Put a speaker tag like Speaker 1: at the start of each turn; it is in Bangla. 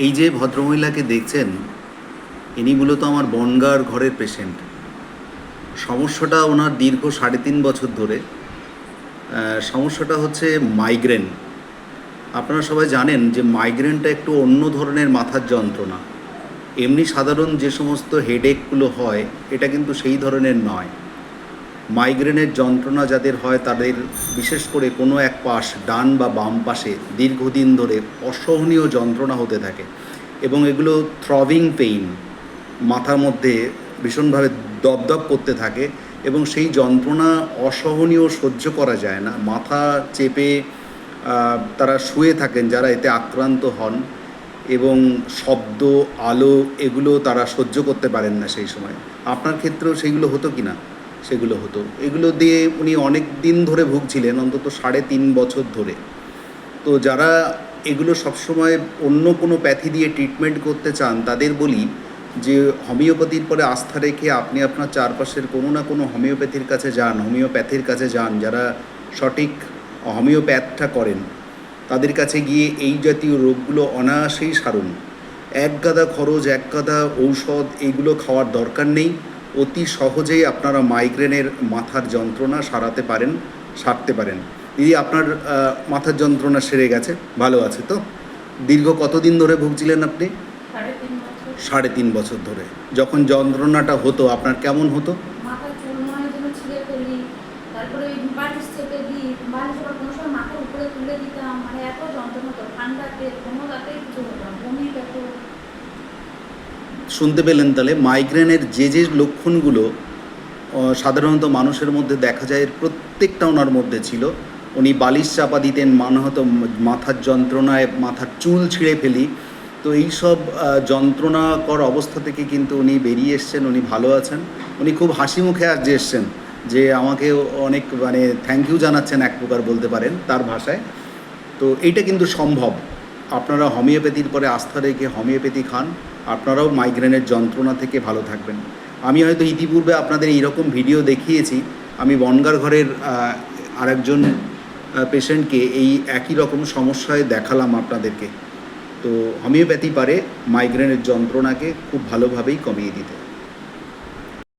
Speaker 1: এই যে ভদ্রমহিলাকে দেখছেন, ইনি মূলত আমার বনগাঁর ঘরের পেশেন্ট। সমস্যাটা ওনার দীর্ঘ 3.5 বছর ধরে। সমস্যাটা হচ্ছে মাইগ্রেন। আপনারা সবাই জানেন যে মাইগ্রেনটা একটু অন্য ধরনের মাথার যন্ত্রণা। এমনি সাধারণ যে সমস্ত হেডেকগুলো হয়, এটা কিন্তু সেই ধরনের নয়। মাইগ্রেনের যন্ত্রণা যাদের হয় তাদের বিশেষ করে কোনো এক পাশ, ডান বা বাম পাশে দীর্ঘদিন ধরে অসহনীয় যন্ত্রণা হতে থাকে এবং এগুলো থ্রবিং পেইন, মাথার মধ্যে ভীষণভাবে দপদপ করতে থাকে এবং সেই যন্ত্রণা অসহনীয় সহ্য করা যায় না। মাথা চেপে তারা শুয়ে থাকেন যারা এতে আক্রান্ত হন, এবং শব্দ, আলো এগুলো তারা সহ্য করতে পারেন না সেই সময়। আপনার ক্ষেত্রেও সেইগুলো হতো কি না? সেগুলো হতো। এগুলো দিয়ে উনি অনেক দিন ধরে ভুগছিলেন, অন্তত 3.5 বছর ধরে। তো যারা এগুলো সবসময় অন্য কোনো প্যাথি দিয়ে ট্রিটমেন্ট করতে চান তাদের বলি যে হোমিওপ্যাথির পরে আস্থা রেখে আপনি আপনার চারপাশের কোনো না কোনো হোমিওপ্যাথির কাছে যান, হোমিওপ্যাথির কাছে যান যারা সঠিক হোমিওপ্যাথটা করেন। তাদের কাছে গিয়ে এই জাতীয় রোগগুলো অনায়াসেই সারুন। এক গাদা খরচ, এক গাদা ঔষধ এগুলো খাওয়ার দরকার নেই। অতি সহজেই আপনারা মাইগ্রেনের মাথার যন্ত্রণা সারতে পারেন। দিদি, আপনার মাথার যন্ত্রণা সেরে গেছে, ভালো আছে তো? দীর্ঘ কতদিন ধরে ভুগছিলেন আপনি? 3.5 বছর ধরে। যখন যন্ত্রণাটা হতো আপনার কেমন হতো?
Speaker 2: মাথার চুল মনে যেন ছিঁড়ে ফেলি, তারপরে বালিশ চেপে দিই, বালিশ আবার কোনো সময় মাথার উপরে তুলে দিতাম, মানে এত যন্ত্রণা হতো। ঠান্ডাতে কোনো রাতেই কিছু হতো না, বমি পেত।
Speaker 1: শুনতে পেলেন তাহলে? মাইগ্রেনের যে যে লক্ষণগুলো সাধারণত মানুষের মধ্যে দেখা যায়, প্রত্যেকটা ওনার মধ্যে ছিল। উনি বালিশ চাপা দিতেন, মনে হতো মাথার যন্ত্রণায় মাথার চুল ছিঁড়ে ফেলি। তো এইসব যন্ত্রণাকর অবস্থা থেকে কিন্তু উনি বেরিয়ে এসছেন, উনি ভালো আছেন। উনি খুব হাসি মুখে আজ এসছেন, যে আমাকে অনেক থ্যাংক ইউ জানাচ্ছেন এক প্রকার বলতে পারেন তার ভাষায়। তো এইটা কিন্তু সম্ভব। আপনারা হোমিওপ্যাথির পরে আস্থা রেখে হোমিওপ্যাথি খান, আপনারাও মাইগ্রেনের যন্ত্রণা থেকে ভালো থাকবেন। আমি হয়তো ইতিপূর্বে আপনাদের এইরকম ভিডিও দেখিয়েছি। আমি বনগাঁর ঘরের আরেকজন পেশেন্টকে এই একই রকম সমস্যায় দেখালাম আপনাদেরকে। তো হোমিওপ্যাথি পারে মাইগ্রেনের যন্ত্রণাকে খুব ভালোভাবেই কমিয়ে দিতে।